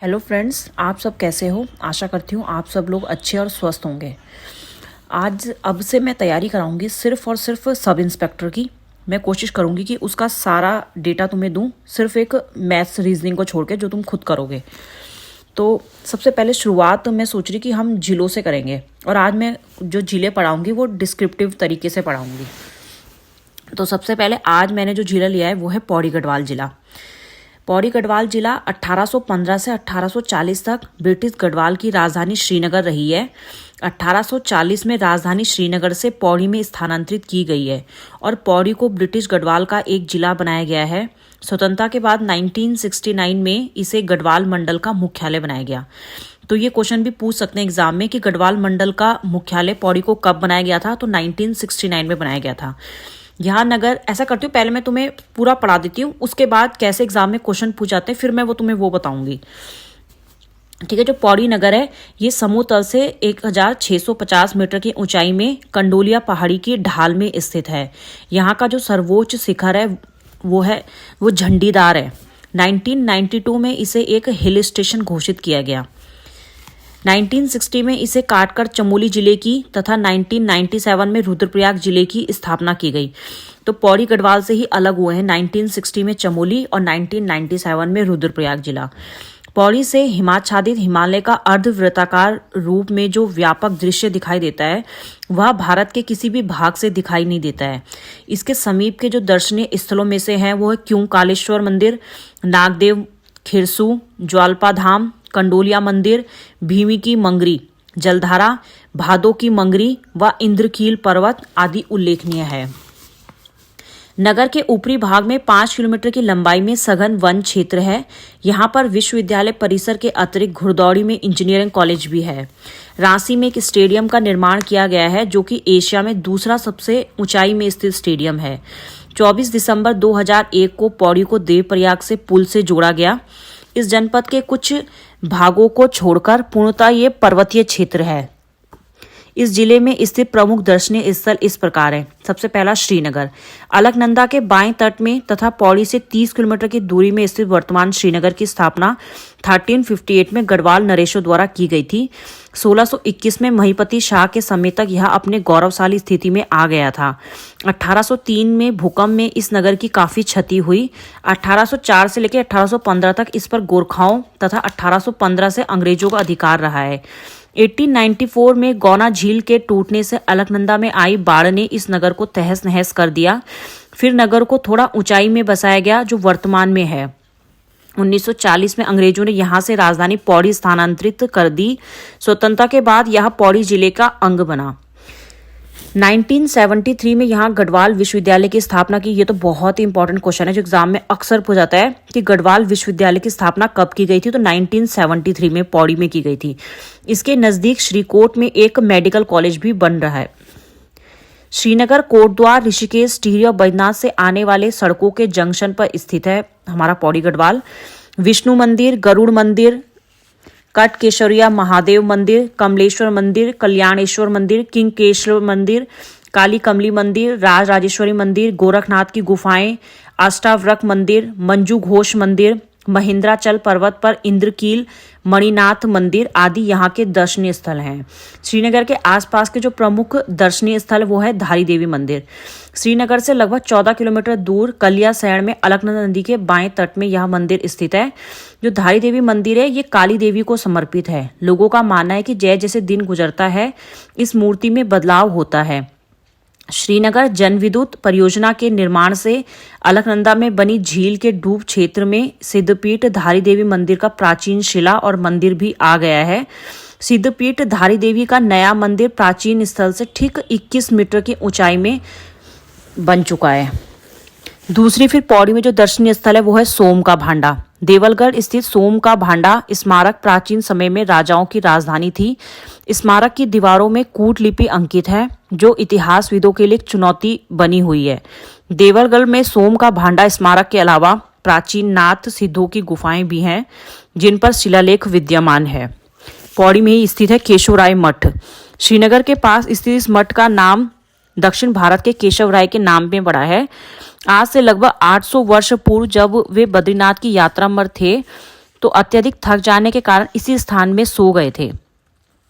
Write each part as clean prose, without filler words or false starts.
Hello friends, आप सब कैसे हो। आशा करती हूँ आप सब लोग अच्छे और स्वस्थ होंगे। आज अब से मैं तैयारी कराऊंगी सिर्फ और सिर्फ सब इंस्पेक्टर की। मैं कोशिश करूंगी कि उसका सारा डेटा तुम्हें दूं, सिर्फ एक मैथ्स रीजनिंग को छोड़ के जो तुम खुद करोगे। तो सबसे पहले शुरुआत मैं सोच रही कि हम जिलों से करेंगे, और आज मैं जो जिले पढ़ाऊंगी वो डिस्क्रिप्टिव तरीके से पढ़ाऊंगी। तो सबसे पहले आज मैंने जो जिला लिया है वो है पौड़ी गढ़वाल जिला। पौड़ी गढ़वाल जिला 1815 से 1840 तक ब्रिटिश गढ़वाल की राजधानी श्रीनगर रही है। 1840 में राजधानी श्रीनगर से पौड़ी में स्थानांतरित की गई है और पौड़ी को ब्रिटिश गढ़वाल का एक जिला बनाया गया है। स्वतंत्रता के बाद 1969 में इसे गढ़वाल मंडल का मुख्यालय बनाया गया। तो ये क्वेश्चन भी पूछ सकते हैं एग्जाम में कि गढ़वाल मंडल का मुख्यालय पौड़ी को कब बनाया गया था। तो 1969 में बनाया गया था। यहाँ नगर, ऐसा करती हूँ पहले मैं तुम्हें पूरा पढ़ा देती हूँ, उसके बाद कैसे एग्जाम में क्वेश्चन पूछ जाते हैं फिर मैं तुम्हें वो बताऊंगी। ठीक है। जो पौड़ी नगर है ये समूह तल से 1650 मीटर की ऊंचाई में कंडोलिया पहाड़ी की ढाल में स्थित है। यहाँ का जो सर्वोच्च शिखर है वो झंडीदार है। 1992 में इसे एक हिल स्टेशन घोषित किया गया। 1960 में इसे काटकर चमोली जिले की तथा 1997 में रुद्रप्रयाग जिले की स्थापना की गई। तो पौड़ी गढ़वाल से ही अलग हुए हैं 1960 में चमोली और 1997 में रुद्रप्रयाग जिला। पौड़ी से हिमाच्छादित हिमालय का अर्धवृत्ताकार रूप में जो व्यापक दृश्य दिखाई देता है वह भारत के किसी भी भाग से दिखाई नहीं देता है। इसके समीप के जो दर्शनीय स्थलों में से हैं वो है क्यूंकालेश्वर मंदिर, नागदेव खिरसू, ज्वाल्पा धाम, कंडोलिया मंदिर, भीमी की मंगरी, जलधारा, भादो की मंगरी व इंद्रकील पर्वत आदि उल्लेखनीय है। नगर के ऊपरी भाग में 5 किलोमीटर की लंबाई में सघन वन क्षेत्र है। यहाँ पर विश्वविद्यालय परिसर के अतिरिक्त घुड़दौड़ी में इंजीनियरिंग कॉलेज भी है। रांसी में एक स्टेडियम का निर्माण किया गया है जो कि एशिया में दूसरा सबसे ऊंचाई में स्थित स्टेडियम है। 24 दिसंबर 2001 को पौड़ी को देवप्रयाग से पुल से जोड़ा गया। इस जनपद के कुछ भागों को छोड़कर पूर्णतः ये पर्वतीय क्षेत्र है। इस जिले में स्थित प्रमुख दर्शनीय स्थल इस प्रकार है। सबसे पहला श्रीनगर, अलकनंदा के बाएं तट में तथा पौड़ी से 30 किलोमीटर की दूरी में स्थित वर्तमान श्रीनगर की स्थापना 1358 में गढ़वाल नरेशों द्वारा की गई थी। 1621 में महिपति शाह के समय तक यह अपने गौरवशाली स्थिति में आ गया था। 1803 में भूकंप में इस नगर की काफी क्षति हुई। 1804 से लेकर 1815 तक इस पर गोरखाओं तथा 1815 से अंग्रेजों का अधिकार रहा है। 1894 में गौना झील के टूटने से अलकनंदा में आई बाढ़ ने इस नगर को तहस नहस कर दिया। फिर नगर को थोड़ा ऊंचाई में बसाया गया जो वर्तमान में है। 1940 में अंग्रेजों ने यहां से राजधानी पौड़ी स्थानांतरित कर दी। स्वतंत्रता के बाद यह पौड़ी जिले का अंग बना। 1973 में यहाँ गढ़वाल विश्वविद्यालय की स्थापना की। ये तो बहुत ही इंपॉर्टेंट क्वेश्चन है जो एग्जाम में अक्सर पूछा जाता है कि गढ़वाल विश्वविद्यालय की स्थापना कब की गई थी। तो 1973 में पौड़ी में की गई थी। इसके नजदीक श्रीकोट में एक मेडिकल कॉलेज भी बन रहा है। श्रीनगर कोटद्वार, ऋषिकेश, टिहरी और बैजनाथ से आने वाले सड़कों के जंक्शन पर स्थित है हमारा पौड़ी गढ़वाल। विष्णु मंदिर, गरुड़ मंदिर, कटकेश्वरिया महादेव मंदिर, कमलेश्वर मंदिर, कल्याणेश्वर मंदिर, किंगकेश्वर मंदिर, काली कमली मंदिर, राजराजेश्वरी मंदिर, गोरखनाथ की गुफाएं, अष्टावक्र मंदिर, मंजू घोष मंदिर, महेंद्राचल पर्वत पर इंद्रकील मणिनाथ मंदिर आदि यहाँ के दर्शनीय स्थल हैं। श्रीनगर के आसपास के जो प्रमुख दर्शनीय स्थल वो है धारी देवी मंदिर। श्रीनगर से लगभग 14 किलोमीटर दूर कलियासैंण में अलकनंदा नदी के बाएं तट में यह मंदिर स्थित है। जो धारी देवी मंदिर है ये काली देवी को समर्पित है। लोगों का मानना है कि जैसे दिन गुजरता है इस मूर्ति में बदलाव होता है। श्रीनगर जन विद्युत परियोजना के निर्माण से अलकनंदा में बनी झील के डूब क्षेत्र में सिद्धपीठ धारी देवी मंदिर का प्राचीन शिला और मंदिर भी आ गया है। सिद्धपीठ धारी देवी का नया मंदिर प्राचीन स्थल से ठीक 21 मीटर की ऊंचाई में बन चुका है। दूसरी फिर पौड़ी में जो दर्शनीय स्थल है वो है सोम का भांडा। देवलगढ़ स्थित सोम का भांडा स्मारक प्राचीन समय में राजाओं की राजधानी थी। स्मारक की दीवारों में कूट लिपि अंकित है जो इतिहासविदों के लिए एक चुनौती बनी हुई है। देवलगढ़ में सोम का भांडा स्मारक के अलावा प्राचीन नाथ सिद्धों की गुफाएं भी हैं जिन पर शिलालेख विद्यमान है। पौड़ी में ही स्थित है केशवराय मठ। श्रीनगर के पास स्थित इस मठ का नाम दक्षिण भारत के केशव राय के नाम में पड़ा है। आज से लगभग 800 वर्ष पूर्व जब वे बद्रीनाथ की यात्रा पर थे तो अत्यधिक थक जाने के कारण इसी स्थान में सो गए थे।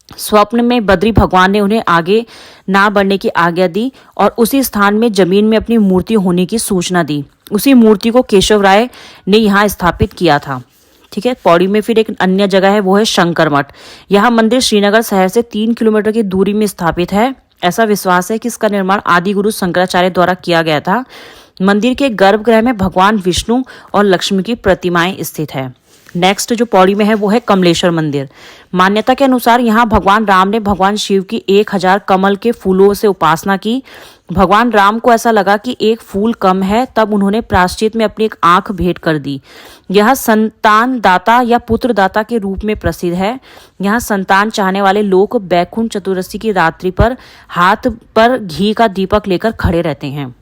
स्वप्न में बद्री भगवान ने उन्हें आगे ना बढ़ने की आज्ञा दी और उसी स्थान में जमीन में अपनी मूर्ति होने की सूचना दी। उसी मूर्ति को केशव राय ने यहाँ स्थापित किया था। ठीक है, पौड़ी में फिर एक अन्य जगह है, वो है शंकर मठ। यह मंदिर श्रीनगर शहर से 3 किलोमीटर की दूरी में स्थापित है। ऐसा विश्वास है कि इसका निर्माण आदि गुरु शंकराचार्य द्वारा किया गया था। मंदिर के गर्भगृह में भगवान विष्णु और लक्ष्मी की प्रतिमाएं स्थित है। नेक्स्ट जो पौड़ी में है वो है कमलेश्वर मंदिर। मान्यता के अनुसार यहाँ भगवान राम ने भगवान शिव की 1000 कमल के फूलों से उपासना की। भगवान राम को ऐसा लगा कि एक फूल कम है, तब उन्होंने प्रायश्चित में अपनी एक आंख भेंट कर दी। यह संतान दाता या पुत्र दाता के रूप में प्रसिद्ध है। यहाँ संतान चाहने वाले लोग बैकुंठ चतुर्दशी की रात्रि पर हाथ पर घी का दीपक लेकर खड़े रहते हैं।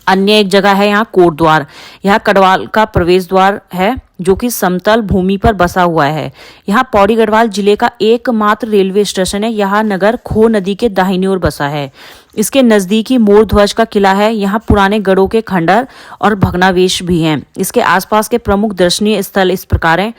अन्य एक जगह है यहाँ कोटद्वार। यह कड़वाल का प्रवेश द्वार है जो कि समतल भूमि पर बसा हुआ है। यहाँ पौड़ी गढ़वाल जिले का एकमात्र रेलवे स्टेशन है। यह नगर खो नदी के दाहिनी ओर बसा है। इसके नजदीकी मोर ध्वज का किला है। यहाँ पुराने गढ़ों के खंडर और भग्नावशेष भी हैं। इसके आसपास के प्रमुख दर्शनीय स्थल इस प्रकार हैं।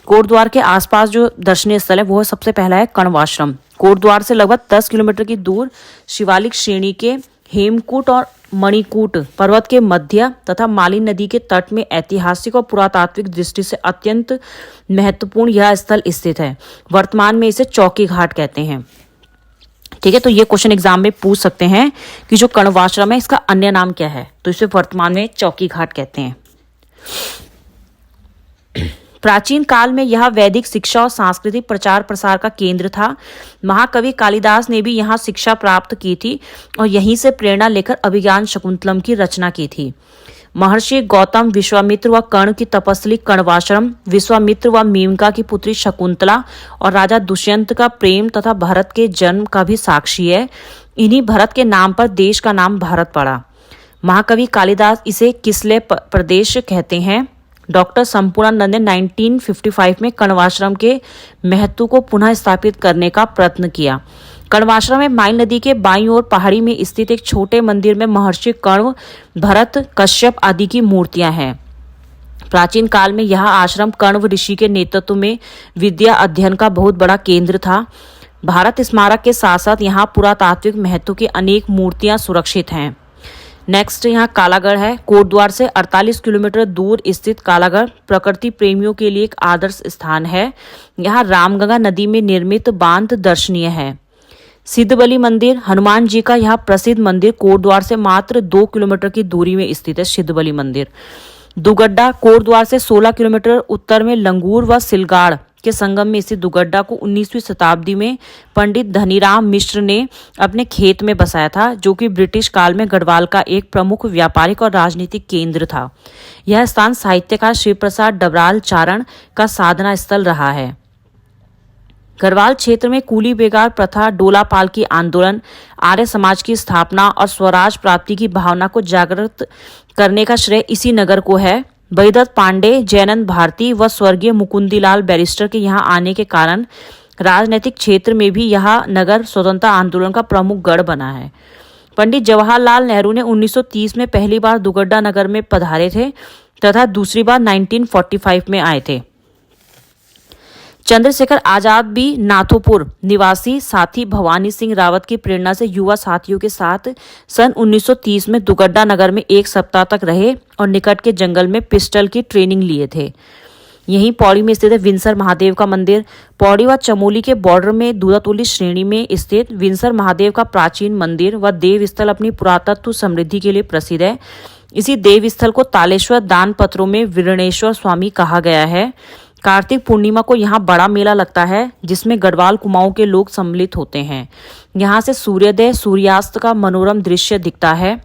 कोटद्वार के आसपास जो दर्शनीय स्थल है वो सबसे पहला है कण्वाश्रम। कोटद्वार से लगभग 10 किलोमीटर की दूर शिवालिक श्रेणी के हेमकूट और मणिकूट पर्वत के मध्य तथा माली नदी के तट में ऐतिहासिक और पुरातात्विक दृष्टि से अत्यंत महत्वपूर्ण यह स्थल स्थित है। वर्तमान में इसे चौकी घाट कहते हैं। ठीक है, तो ये क्वेश्चन एग्जाम में पूछ सकते हैं कि जो कण्वाश्रम है इसका अन्य नाम क्या है, तो इसे वर्तमान में चौकी घाट कहते हैं। प्राचीन काल में यह वैदिक शिक्षा और सांस्कृतिक प्रचार प्रसार का केंद्र था। महाकवि कालिदास ने भी यहाँ शिक्षा प्राप्त की थी और यहीं से प्रेरणा लेकर अभिज्ञान शकुंतलम की रचना की थी। महर्षि गौतम, विश्वामित्र व कर्ण की तपस्वी कण्वाश्रम, विश्वामित्र व मेनका की पुत्री शकुंतला और राजा दुष्यंत का प्रेम तथा भरत के जन्म का भी साक्षी है। इन्हीं भरत के नाम पर देश का नाम भारत पड़ा। महाकवि कालिदास इसे किसले प्रदेश कहते हैं। डॉक्टर संपूर्णानंद ने 1955 में कण्वाश्रम के महत्व को पुनः स्थापित करने का प्रयत्न किया। कण्वाश्रम में माइल नदी के बाईं ओर पहाड़ी में स्थित एक छोटे मंदिर में महर्षि कण्व, भरत, कश्यप आदि की मूर्तियां हैं। प्राचीन काल में यह आश्रम कण्व ऋषि के नेतृत्व में विद्या अध्ययन का बहुत बड़ा केंद्र था। भारत स्मारक के साथ साथ यहाँ पुरातात्विक महत्व की अनेक मूर्तियां सुरक्षित हैं। नेक्स्ट यहाँ कालागढ़ है। कोटद्वार से 48 किलोमीटर दूर स्थित कालागढ़ प्रकृति प्रेमियों के लिए एक आदर्श स्थान है। यहाँ रामगंगा नदी में निर्मित बांध दर्शनीय है। सिद्धबली मंदिर, हनुमान जी का यह प्रसिद्ध मंदिर कोटद्वार से मात्र 2 किलोमीटर की दूरी में स्थित है। सिद्धबली मंदिर। दुगड्डा कोटद्वार से 16 किलोमीटर उत्तर में लंगूर व सिलगाड़ के संगम में स्थित दुगड्डा को 19वीं शताब्दी में पंडित धनीराम मिश्र ने अपने खेत में बसाया था, जो कि ब्रिटिश काल में गढ़वाल का एक प्रमुख व्यापारिक और राजनीतिक केंद्र था। यह स्थान साहित्यकार शिव प्रसाद डबराल चारण का साधना स्थल रहा है। गढ़वाल क्षेत्र में कूली बेगार प्रथा, डोला पालकी आंदोलन, आर्य समाज की स्थापना और स्वराज प्राप्ति की भावना को जागृत करने का श्रेय इसी नगर को है। बैदत्त पांडे, जयनंद भारती व स्वर्गीय मुकुंदीलाल बैरिस्टर के यहाँ आने के कारण राजनीतिक क्षेत्र में भी यह नगर स्वतंत्रता आंदोलन का प्रमुख गढ़ बना है। पंडित जवाहरलाल नेहरू ने 1930 में पहली बार दुगड्डा नगर में पधारे थे तथा दूसरी बार 1945 में आए थे। चंद्रशेखर आजाद भी नाथोपुर निवासी साथी भवानी सिंह रावत की प्रेरणा से युवा साथियों के साथ सन 1930 में दुगड्डा नगर में 1 सप्ताह तक रहे और निकट के जंगल में पिस्टल की ट्रेनिंग लिए थे। यहीं पौड़ी में स्थित है विंसर महादेव का मंदिर। पौड़ी व चमोली के बॉर्डर में दूधातोली श्रेणी में स्थित विंसर महादेव का प्राचीन मंदिर व देव स्थल अपनी पुरातत्व समृद्धि के लिए प्रसिद्ध है। इसी देव स्थल को तालेश्वर दान पत्रों में वीरणेश्वर स्वामी कहा गया है। कार्तिक पूर्णिमा को यहाँ बड़ा मेला लगता है, जिसमें गढ़वाल कुमाऊं के लोग सम्मिलित होते हैं। यहाँ से सूर्योदय सूर्यास्त का मनोरम दृश्य दिखता है।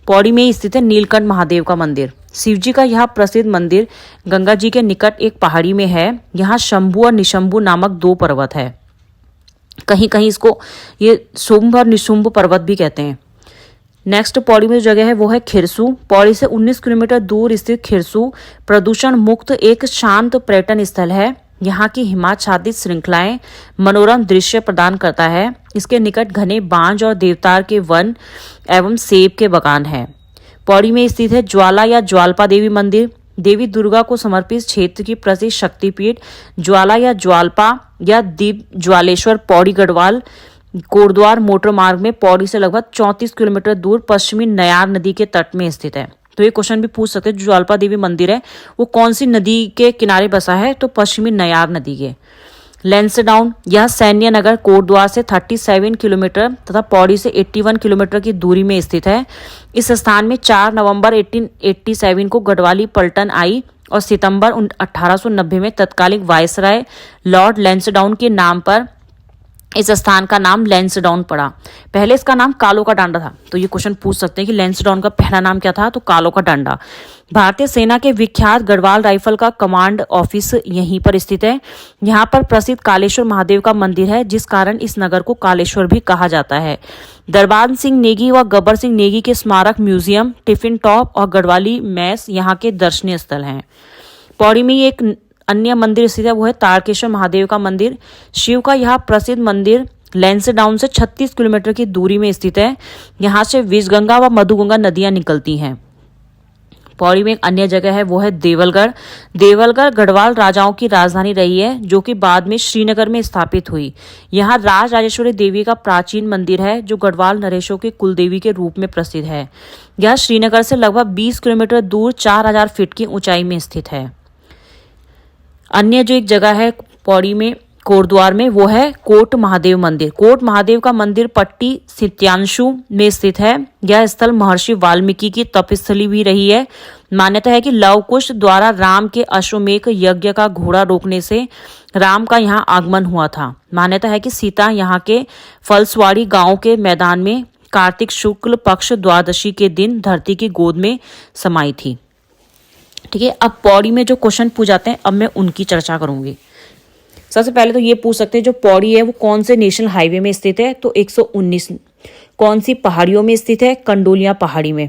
पौड़ी में स्थित है नीलकंठ महादेव का मंदिर। शिवजी का यह प्रसिद्ध मंदिर गंगा जी के निकट एक पहाड़ी में है। यहाँ शंभु और निशंभु नामक 2 पर्वत है। कहीं कहीं इसको ये शुंभ और निशुंभ पर्वत भी कहते हैं। नेक्स्ट पौड़ी में जो जगह है वो है खिरसू। पौड़ी से 19 किलोमीटर दूर स्थित खिरसू प्रदूषण मुक्त एक शांत पर्यटन स्थल है। यहाँ की हिमाच्छादित श्रृंखलाएं मनोरम दृश्य प्रदान करता है। इसके निकट घने बांज और देवतार के वन एवं सेब के बागान है। पौड़ी में स्थित है ज्वाला या ज्वालपा देवी मंदिर। देवी दुर्गा को समर्पित क्षेत्र की प्रसिद्ध शक्तिपीठ ज्वाला या ज्वालपा या दीप ज्वालेश्वर पौड़ी गढ़वाल कोटद्वार मोटर मार्ग में पौड़ी से लगभग 34 किलोमीटर दूर पश्चिमी नयार नदी के तट में स्थित है। तो ये क्वेश्चन भी पूछ सकते हैं, जो ज्वालपा देवी मंदिर है वो कौन सी नदी के किनारे बसा है, तो पश्चिमी नयार नदी के। लैंसडाउन, यह सैन्य नगर कोटद्वार से 37 किलोमीटर तथा पौड़ी से 81 किलोमीटर की दूरी में स्थित है। इस स्थान में 4 नवंबर 1887 को गढ़वाली पलटन आई और सितंबर 1890 में तत्कालिक वायसराय लॉर्ड लैंसडाउन के नाम पर इस स्थान का नाम लैंसडाउन पड़ा। पहले इसका नाम कालो का डांडा था। तो ये क्वेश्चन पूछ सकते हैं कि लैंसडाउन का पहला नाम क्या था, तो कालो का डांडा। भारतीय सेना के विख्यात गढ़वाल राइफल का कमांड ऑफिस यहीं पर स्थित है। यहाँ पर प्रसिद्ध कालेश्वर महादेव का मंदिर है, जिस कारण इस नगर को कालेश्वर भी कहा जाता है। दरबार सिंह नेगी व गब्बर सिंह नेगी के स्मारक म्यूजियम, टिफिन टॉप और गढ़वाली मैस यहाँ के दर्शनीय स्थल हैं। पौड़ी में एक अन्य मंदिर स्थित है, वो है तारकेश्वर महादेव का मंदिर। शिव का यह प्रसिद्ध मंदिर लैंसडाउन से 36 किलोमीटर की दूरी में स्थित है। यहाँ से विषगंगा व मधुगंगा नदियां निकलती हैं। पौड़ी में एक अन्य जगह है, वो है देवलगढ़। देवलगढ़ गढ़वाल राजाओं की राजधानी रही है, जो कि बाद में श्रीनगर में स्थापित हुई। यहाँ राज राजेश्वरी देवी का प्राचीन मंदिर है, जो गढ़वाल नरेशों की कुलदेवी के रूप में प्रसिद्ध है। यह श्रीनगर से लगभग 20 किलोमीटर दूर 4000 फीट की ऊंचाई में स्थित है। अन्य जो एक जगह है पौड़ी में कोटद्वार में, वो है कोट महादेव मंदिर। कोट महादेव का मंदिर पट्टी सित्यांशु में स्थित है। यह स्थल महर्षि वाल्मीकि की तपस्थली भी रही है। मान्यता है कि लव कुश द्वारा राम के अश्वमेघ यज्ञ का घोड़ा रोकने से राम का यहाँ आगमन हुआ था। मान्यता है कि सीता यहाँ के फलसवाड़ी गांव के मैदान में कार्तिक शुक्ल पक्ष द्वादशी के दिन धरती की गोद में समाई थी। ठीक है, अब पौड़ी में जो क्वेश्चन पूछ जाते हैं, अब मैं उनकी चर्चा करूंगी। सबसे पहले तो ये पूछ सकते हैं, जो पौड़ी है वो कौन से नेशनल हाईवे में स्थित है, तो 119। कौन सी पहाड़ियों में स्थित है, कंडोलिया पहाड़ी में।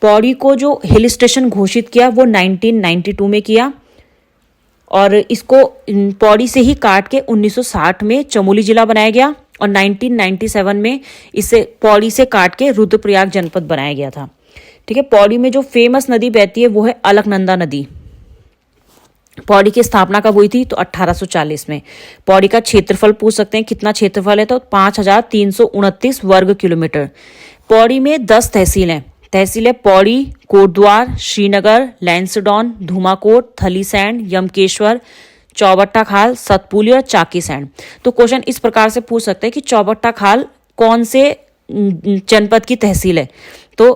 पौड़ी को जो हिल स्टेशन घोषित किया वो 1992 में किया, और इसको पौड़ी से ही काट के 1960 में चमोली जिला बनाया गया, और 1997 में इसे पौड़ी से काट के रुद्रप्रयाग जनपद बनाया गया था। ठीक है, पौड़ी में जो फेमस नदी बहती है वो है अलकनंदा नदी। पौड़ी की स्थापना कब हुई थी, तो 1840 में। पौड़ी का क्षेत्रफल पूछ सकते हैं, कितना क्षेत्रफल है, तो 5329 वर्ग किलोमीटर। पौड़ी में 10 तहसील हैं। तहसील है पौड़ी, कोटद्वार, श्रीनगर, लैंसडाउन, धूमाकोट, थलीसैंड, यमकेश्वर, चौबट्टा खाल, सतपुली और चाकीसैंड। तो क्वेश्चन इस प्रकार से पूछ सकते हैं कि चौबट्टा खाल कौन से जनपद की तहसील है, तो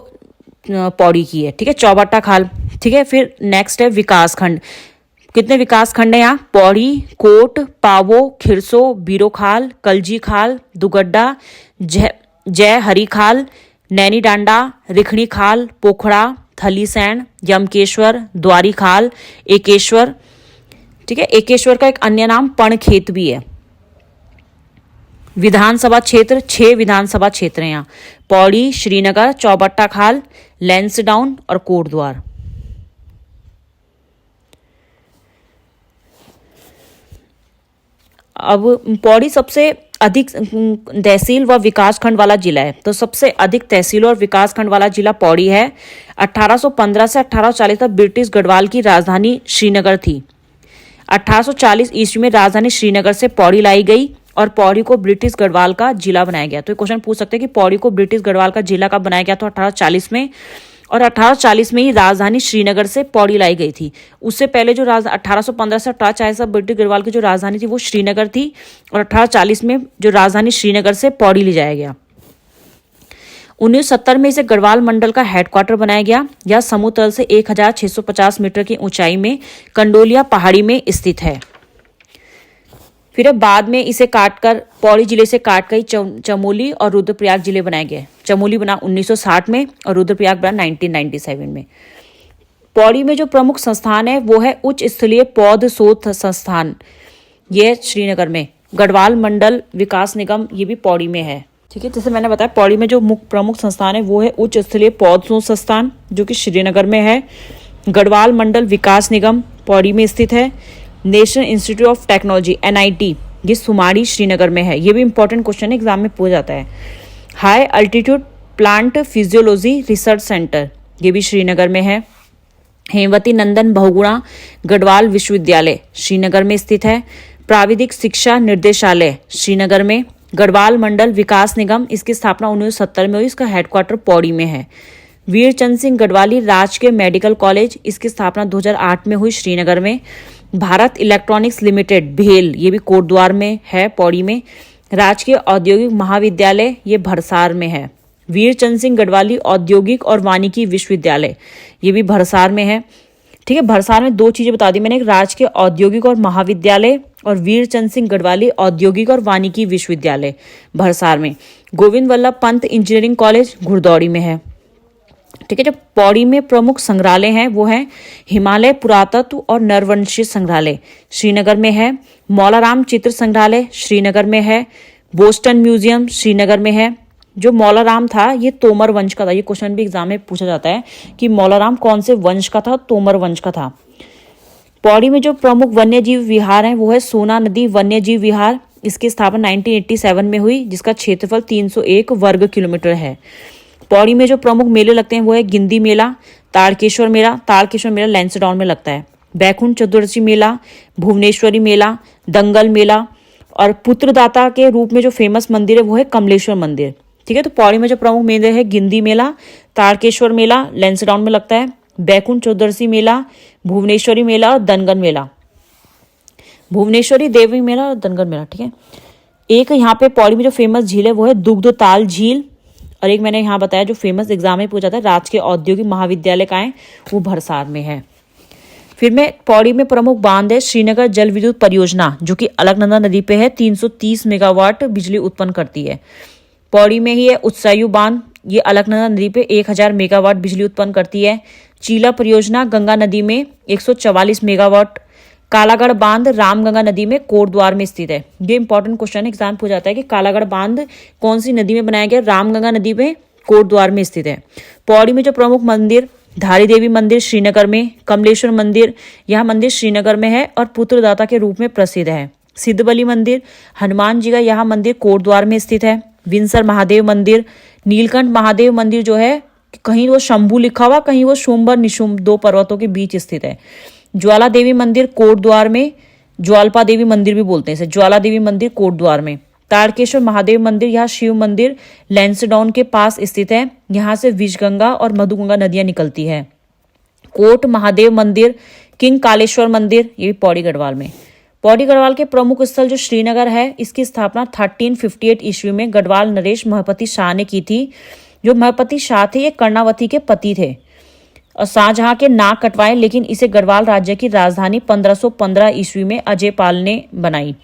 पौड़ी की है। ठीक है, चौबट्टा खाल। ठीक है, फिर नेक्स्ट है विकास खंड। कितने विकास खंड है यहाँ, पौड़ी, कोट, पावो, खिरसो, बीरोखाल, कलजी खाल, दुगड्डा, जय हरी खाल, नैनी डांडा, रिखणी खाल, पोखड़ा, थलीसैंड, यमकेश्वर, द्वारी खाल, एकेश्वर। ठीक है, एकेश्वर का एक अन्य नाम पणखेत भी है। विधानसभा क्षेत्र 6 विधानसभा क्षेत्र हैं यहाँ, पौड़ी, श्रीनगर, चौबट्टा खाल, लैंसडाउन और कोटद्वार। अब पौड़ी सबसे अधिक तहसील व विकासखंड वाला जिला है, तो सबसे अधिक तहसील और विकासखंड वाला जिला पौड़ी है। 1815 से 1840 तक ब्रिटिश गढ़वाल की राजधानी श्रीनगर थी। 1840 ईस्वी में राजधानी श्रीनगर से पौड़ी लाई गई और पौड़ी को ब्रिटिश गढ़वाल का जिला बनाया गया। तो क्वेश्चन पूछ सकते हैं कि पौड़ी को ब्रिटिश गढ़वाल का जिला कब बनाया गया, तो 1840 में, और 1840 में ही राजधानी श्रीनगर से पौड़ी लाई गई थी। उससे पहले जो 1815 से 1840 ब्रिटिश गढ़वाल की जो राजधानी थी वो श्रीनगर थी, और 1840 में जो राजधानी श्रीनगर से पौड़ी ले जाया गया। 1970 में इसे गढ़वाल मंडल का हेडक्वार्टर बनाया गया। यह समुद्र तल से 1650 मीटर की ऊंचाई में कंडोलिया पहाड़ी में स्थित है। फिर बाद में इसे काटकर पौड़ी जिले से काटकर चमोली और रुद्रप्रयाग जिले बनाए गए। चमोली बना 1960 में और रुद्रप्रयाग बना 1997 में। पौड़ी में जो प्रमुख संस्थान है वो है उच्च स्तरीय पौध शोध संस्थान, ये श्रीनगर में। गढ़वाल मंडल विकास निगम ये भी पौड़ी में है। ठीक है, जैसे मैंने बताया पौड़ी में जो प्रमुख संस्थान है वो है उच्च स्तरीय पौध शोध संस्थान जो कि श्रीनगर में है। गढ़वाल मंडल विकास निगम पौड़ी में स्थित है। National institute of technology NIT ये सुमाड़ी श्रीनगर में है। ये भी इंपॉर्टेंट क्वेश्चन एग्जाम में पूछा जाता है। High altitude plant physiology research centre ये भी श्रीनगर में है। हेमवती नंदन बहुगुणा गढ़वाल विश्वविद्यालय श्रीनगर में स्थित है। प्राविधिक शिक्षा निर्देशालय श्रीनगर में। गढ़वाल मंडल विकास निगम, इसकी स्थापना 1970 में हुई, इसका हेडक्वार्टर पौड़ी में है। वीरचंद सिंह गढ़वाली राजकीय मेडिकल कॉलेज, इसकी स्थापना 2008 में हुई श्रीनगर में। भारत इलेक्ट्रॉनिक्स लिमिटेड भेल, ये भी कोटद्वार में है पौड़ी में। राजकीय औद्योगिक महाविद्यालय, ये भरसार में है। वीरचंद सिंह गढ़वाली औद्योगिक और वानिकी विश्वविद्यालय, ये भी भरसार में है। ठीक है, भरसार में दो चीजें बता दी मैंने, राजकीय औद्योगिक और महाविद्यालय और वीरचंद सिंह गढ़वाली औद्योगिक और वानिकी विश्वविद्यालय भरसार में। गोविंद वल्लभ पंत इंजीनियरिंग कॉलेज घुड़दौड़ी में है। ठीक है, जो पौड़ी में प्रमुख संग्रहालय हैं वो हैं हिमालय पुरातत्व और नरवंशीय संग्रहालय श्रीनगर में है। मौलाराम चित्र संग्रहालय श्रीनगर में है। बोस्टन म्यूजियम श्रीनगर में है। जो मौलाराम था ये तोमर वंश का था, ये क्वेश्चन भी एग्जाम में पूछा जाता है कि मौलाराम कौन से वंश का था, तोमर वंश का था। पौड़ी में जो प्रमुख वन्यजीव विहार हैं वो है सोना नदी वन्यजीव विहार, इसकी स्थापना 1987 में हुई, जिसका क्षेत्रफल 301 वर्ग किलोमीटर है। पौड़ी में जो प्रमुख मेले लगते हैं वो है गिंदी मेला, ताड़केश्वर मेला लैंसडाउन में लगता है। बैकुंठ चतुर्दशी मेला, भुवनेश्वरी मेला, दंगल मेला, और पुत्रदाता के रूप में जो फेमस मंदिर है वो है कमलेश्वर मंदिर। ठीक है, तो पौड़ी में जो प्रमुख मेले है गिंदी मेला, ताड़केश्वर मेला लैंसडाउन में लगता है, बैकुंठ चतुर्दशी मेला, भुवनेश्वरी मेला और दंगल मेला, भुवनेश्वरी देवी मेला और दंगल मेला। ठीक है, एक यहाँ पे पौड़ी में जो फेमस झील है वो है दुग्धताल झील, और एक मैंने यहाँ बताया जो फेमस एग्जाम में पूछा था राजकीय औद्योगिक महाविद्यालय का है वो भरसार में है। फिर में पौड़ी में प्रमुख बांध है श्रीनगर जल विद्युत परियोजना, जो कि अलकनंदा नदी पे है, 330 मेगावाट बिजली उत्पन्न करती है। पौड़ी में ही है उत्सायु बांध, ये अलकनंदा नदी पे 1000 मेगावाट बिजली उत्पन्न करती है। चीला परियोजना गंगा नदी में 144 मेगावाट। कालागढ़ बांध रामगंगा नदी में कोटद्वार में स्थित है। ये इंपॉर्टेंट क्वेश्चन एग्जाम पूछा जाता है कि कालागढ़ बांध कौन सी नदी में बनाया गया, रामगंगा नदी में कोटद्वार में स्थित है। पौड़ी में जो प्रमुख मंदिर धारी देवी मंदिर श्रीनगर में, कमलेश्वर मंदिर यह मंदिर श्रीनगर में है और पुत्रदाता के रूप में प्रसिद्ध है। सिद्धबली मंदिर हनुमान जी का यह मंदिर कोटद्वार में स्थित है। विंसर महादेव मंदिर, नीलकंठ महादेव मंदिर जो है कहीं वो शंभू लिखा हुआ, कहीं वो शुंबर निशुंभ, दो पर्वतों के बीच स्थित है। ज्वाला देवी मंदिर कोटद्वार में, ज्वालपा देवी मंदिर भी बोलते हैं इसे, ज्वाला देवी मंदिर कोटद्वार में। ताड़केश्वर महादेव मंदिर, यह शिव मंदिर लैंसडाउन के पास स्थित है, यहाँ से विषगंगा और मधुगंगा नदियां निकलती है। कोट महादेव मंदिर, किंग कालेश्वर मंदिर, ये भी पौड़ी गढ़वाल में। पौड़ी गढ़वाल के प्रमुख स्थल जो श्रीनगर है, इसकी स्थापना 1358 ईस्वी में गढ़वाल नरेश महपति शाह ने की थी। जो महपति शाह थे ये कर्णावती के पति थे और शाहजहां के नाक कटवाए, लेकिन इसे गढ़वाल राज्य की राजधानी 1515 ईस्वी में अजयपाल ने बनाई।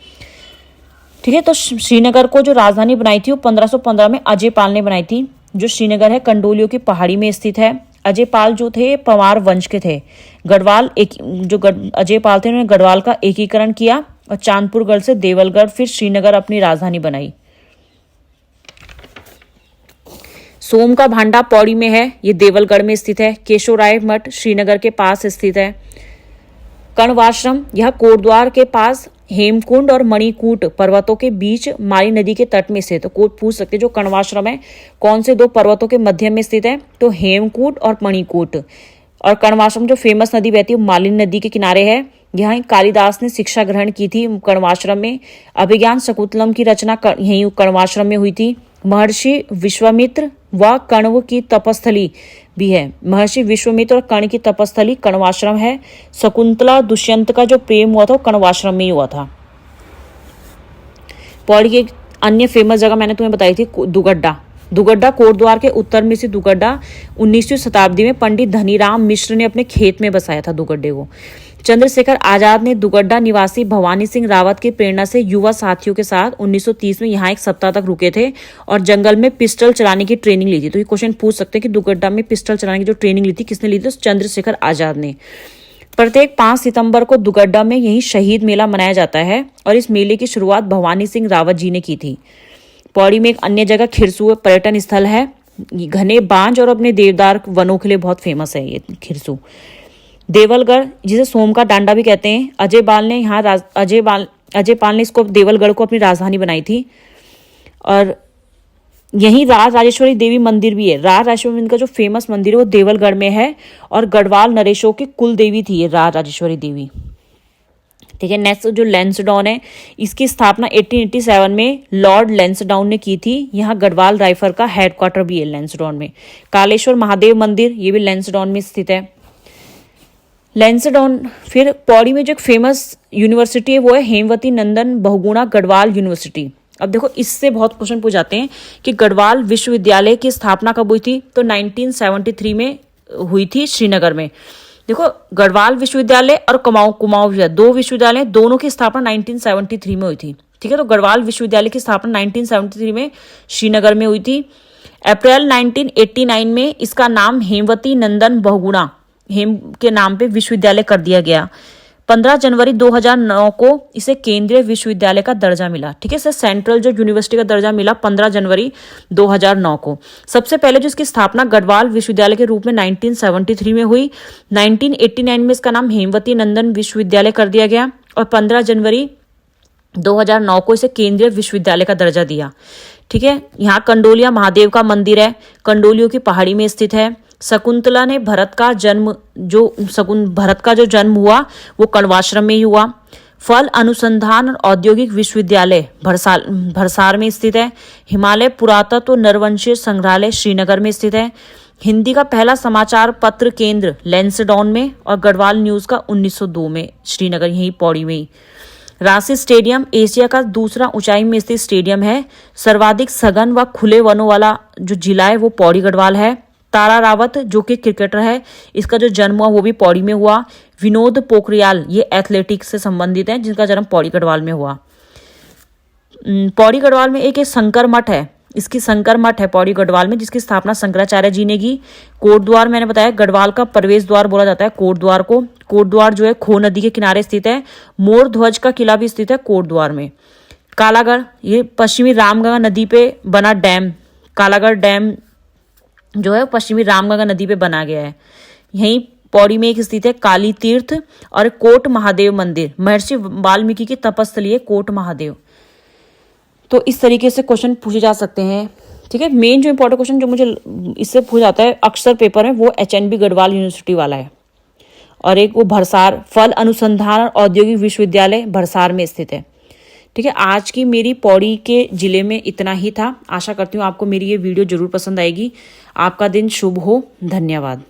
ठीक है, तो श्रीनगर को जो राजधानी बनाई थी वो 1515 में अजयपाल ने बनाई थी। जो श्रीनगर है कंडोलियों की पहाड़ी में स्थित है। अजयपाल जो थे पंवार वंश के थे। गढ़वाल अजयपाल थे, उन्होंने गढ़वाल का एकीकरण किया और चांदपुरगढ़ से देवलगढ़ फिर श्रीनगर अपनी राजधानी बनाई। सोम का भांडा पौड़ी में है, ये देवलगढ़ में स्थित है। केशवराय मठ श्रीनगर के पास स्थित है। कण्वाश्रम यह कोटद्वार के पास हेमकुंड और मणिकूट पर्वतों के बीच माली नदी के तट में स्थित है। तो पूछ सकते जो कण्वाश्रम है कौन से दो पर्वतों के मध्य में स्थित है, तो हेमकूट और मणिकूट। और कण्वाश्रम जो फेमस नदी बहती है मालिनी नदी के किनारे है। यहाँ कालिदास ने शिक्षा ग्रहण की थी कण्वाश्रम में। अभिज्ञान शकुंतलम की रचना यहीं कण्वाश्रम में हुई थी। महर्षि विश्वामित्र व कण्व की तपस्थली भी है। महर्षि विश्वामित्र और कर्ण की तपस्थली कण्वाश्रम है। शकुंतला दुष्यंत का जो प्रेम हुआ था वो कण्वाश्रम में ही हुआ था। पौड़ी की एक अन्य फेमस जगह मैंने तुम्हें बताई थी दुगड्डा। दुगड्डा कोटद्वार के उत्तर में से दुगड्डा 19वीं शताब्दी में पंडित धनीराम मिश्र ने अपने खेत में बसाया था दुगड्डे को। चंद्रशेखर आजाद ने दुगड्डा निवासी भवानी सिंह रावत की प्रेरणा से युवा साथियों के साथ 1930 में यहाँ एक सप्ताह तक रुके थे और जंगल में पिस्टल चलाने की ट्रेनिंग ली थी। तो ये क्वेश्चन पूछ सकते हैं कि दुगड्डा में पिस्टल चलाने की जो ट्रेनिंग ली थी किसने ली थी, तो चंद्रशेखर आजाद ने। प्रत्येक 5 सितंबर को दुगड्डा में यही शहीद मेला मनाया जाता है और इस मेले की शुरुआत भवानी सिंह रावत जी ने की थी। पौड़ी में एक अन्य जगह खिरसू पर्यटन स्थल है। घने बांज और अपने देवदार वनों के लिए बहुत फेमस है ये खिरसू। देवलगढ़ जिसे सोम का डांडा भी कहते हैं, अजयपाल ने इसको देवलगढ़ को अपनी राजधानी बनाई थी। और यहीं राज राजेश्वरी देवी मंदिर भी है। राज राजेश्वरी मंदिर का जो फेमस मंदिर है वो देवलगढ़ में है और गढ़वाल नरेशों की कुल देवी थी ये राज राजेश्वरी देवी। ठीक है, नेक्स्ट जो लैंसडाउन है, इसकी स्थापना 1887 में लॉर्ड लैंसडाउन ने की थी। यहाँ गढ़वाल राइफल का हेडक्वार्टर भी है लैंसडाउन में। कालेश्वर महादेव मंदिर, ये भी लैंसडाउन में स्थित है। लैंसडाउन, फिर पौड़ी में जो एक फेमस यूनिवर्सिटी है वो है हेमवती नंदन बहुगुणा गढ़वाल यूनिवर्सिटी। अब देखो, इससे बहुत क्वेश्चन पूछ जाते हैं कि गढ़वाल विश्वविद्यालय की स्थापना कब हुई थी, तो 1973 में हुई थी श्रीनगर में। देखो, गढ़वाल विश्वविद्यालय और कुमाऊं विश्वविद्यालय, दो विश्वविद्यालय, दोनों की स्थापना 1973 में हुई थी। ठीक है, तो गढ़वाल विश्वविद्यालय की स्थापना 1973 में श्रीनगर में हुई थी। अप्रैल 1989 में इसका नाम हेमवती नंदन बहुगुणा हेम के नाम पे विश्वविद्यालय कर दिया गया। 15 जनवरी 2009 को इसे केंद्रीय विश्वविद्यालय का दर्जा मिला। ठीक है, इसे सेंट्रल जो यूनिवर्सिटी का दर्जा मिला 15 जनवरी 2009 को। सबसे पहले जो इसकी स्थापना गढ़वाल विश्वविद्यालय के रूप में 1973 में हुई। 1989 में इसका नाम हेमवती नंदन विश्वविद्यालय कर दिया गया और 15 जनवरी 2009 को इसे केंद्रीय विश्वविद्यालय का दर्जा दिया। ठीक है, यहाँ कंडोलिया महादेव का मंदिर है, कंडोलियों की पहाड़ी में स्थित है। शकुंतला ने भरत का जो जन्म हुआ वो कण्वाश्रम में ही हुआ। फल अनुसंधान और औद्योगिक विश्वविद्यालय भरसार में स्थित है। हिमालय पुरातत्व और नरवंशीय संग्रहालय श्रीनगर में स्थित है। हिंदी का पहला समाचार पत्र केंद्र लैंसडाउन में और गढ़वाल न्यूज का 1902 में श्रीनगर, यही पौड़ी में ही। रांसी स्टेडियम एशिया का दूसरा ऊंचाई में स्थित स्टेडियम है। सर्वाधिक सघन व खुले वनों वाला जो जिला है वो पौड़ी गढ़वाल है। तारा रावत जो कि क्रिकेटर है, इसका जो जन्म हुआ वो भी पौड़ी में हुआ। विनोद पोखरियाल ये एथलेटिक्स से संबंधित है, जिनका जन्म पौड़ी गढ़वाल में हुआ। पौड़ी गढ़वाल में एक शंकर मठ है, इसकी शंकर मठ है पौड़ी गढ़वाल में, जिसकी स्थापना शंकराचार्य जी ने की। कोटद्वार, मैंने बताया गढ़वाल का प्रवेश द्वार बोला जाता है कोटद्वार को। कोटद्वार जो है खो नदी के किनारे स्थित है। मोर ध्वज का किला भी स्थित है कोटद्वार में। कालागढ़, ये पश्चिमी रामगंगा नदी पे बना डैम, कालागढ़ डैम जो है पश्चिमी रामगंगा नदी पे बना गया है। यहीं पौड़ी में एक स्थित है काली तीर्थ और कोट महादेव मंदिर, महर्षि वाल्मीकि की तपस्थली है कोट महादेव। तो इस तरीके से क्वेश्चन पूछे जा सकते हैं। ठीक है, मेन जो इंपॉर्टेंट क्वेश्चन जो मुझे इससे पूछ जाता है अक्सर पेपर में वो HNB गढ़वाल यूनिवर्सिटी वाला है और एक वो भरसार फल अनुसंधान और औद्योगिक विश्वविद्यालय भरसार में स्थित है। ठीक है, आज की मेरी पौड़ी के जिले में इतना ही था। आशा करती हूँ आपको मेरी ये वीडियो जरूर पसंद आएगी। आपका दिन शुभ हो। धन्यवाद।